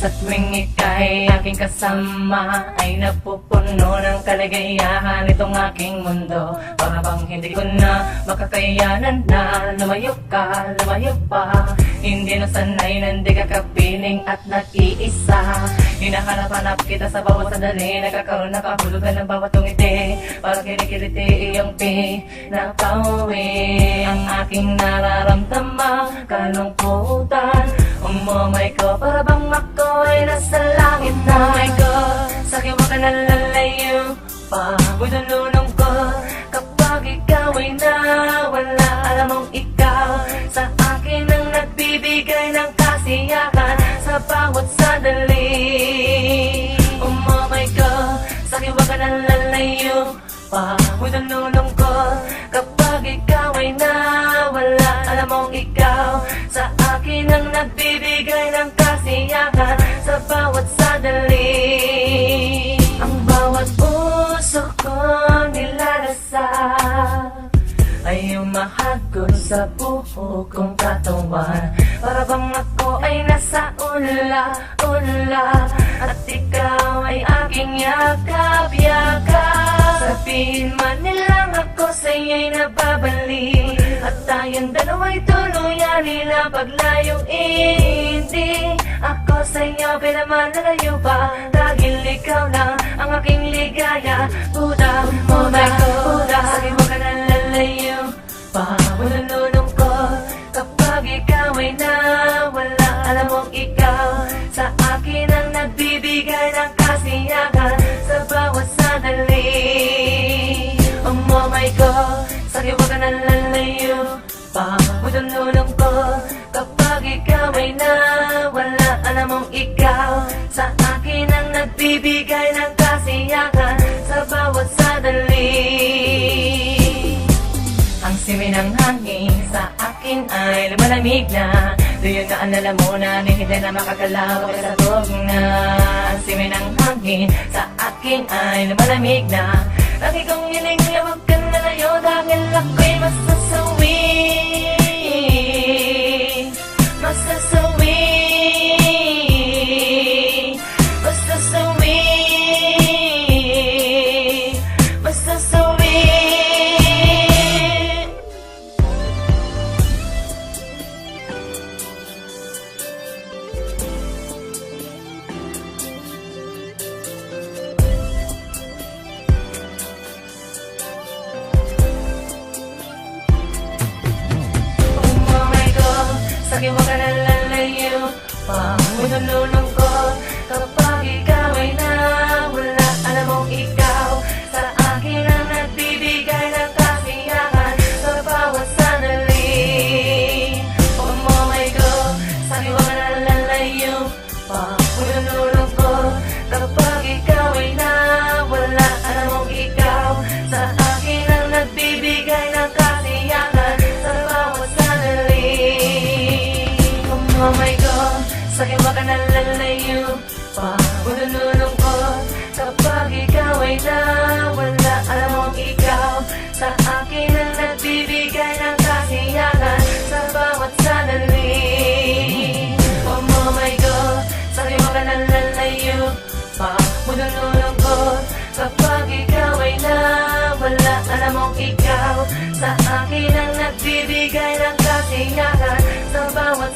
Sa tuwing ika'y aking kasama, ay napupuno ng kaligayahan itong aking mundo. Para bang hindi ko na makakayanan na lumayo ka, lumayo pa. Hindi na sanay na hindi ka kapiling at nag-iisa. Hinahanap-hanap kita sa bawat sandali, nagkakaroon na kahulugan ng bawat tungiti. Para kinikiliti iyong pinapauwi ang aking nararamdaman, kalungkutan. Umamay ko para bang ako ay nasa langit na. Oh my God, sa'kin wag ka nalalayo pa. Budulunong ko kapag ikaw ay nawala. Alam mong ikaw sa akin ang nagbibigay ng kasiyahan sa bawat sandali. Oh my God, sa'kin wag ka nalalayo pa. Budulunong ko kapag ikaw ay nawala. Alam mong ikaw sa akin ang nagbibigay ng kasiyahan sa bawat sandali. Ang bawat puso ko nilalasap ay umahagod sa buo kong katawan. Para bang ako ay nasa ula-ula at ikaw ay aking yakap-yakap. Sabihin man nilang ako sa'yo'y nababali at tayong dalawa'y tuluyan nila paglayong hindi. Ako sa'yo pinamalalayo pa dahil ikaw lang ang aking ligaya. Buda, oh my God, buda, sa'kin mo ka nalalayo pa. Bulunulong ko kapag ikaw ay nawala. Alam mong ikaw sa akin ang nagbibigay ng kasiyahan sa bawat sandali. Oh my God, sa'kin mo ka nalalayo pa. Bulunulong ko kapag ikaw ay nawala. Alam mong ikaw sa akin ang nagbibigay ng kasiyahan sa bawat sandali. Ang simoy ng hangin sa akin ay lumalamig na. Doon na alala mo na hindi na makagalaw ka sa tugna. Ang simoy ng hangin sa akin ay lumalamig na. Lagi kong hiling huwag ka nalayo dahil ako'y masasawi. Masasawi, masasawi, masasawi. Sa'kin wag ka nalalayo pa. Bulunulong ko kapag ikaw ay nawala. Alam mong ikaw sa akin ang nagbibigay ng kasiyahan sa bawat sandali. Oh my God, sa'kin wag ka nalalayo pa. Bulunulong ko kapag ikaw ay nawala. Alam mong ikaw sa akin ang nagbibigay ng kasiyahan sa bawat sandali. Oh my God, sa'kin wag ka nalalayo pa. Bulunulong ko kapag ikaw ay nawala. Alam mong ikaw sa akin ang nagbibigay ng kasiyahan sa bawat sandali. Oh my God, sa'kin wag ka nalalayo pa. Bulunulong ko kapag ikaw ay nawala. Alam mong ikaw sa akin ang nagbibigay ng kasiyahan sa bawat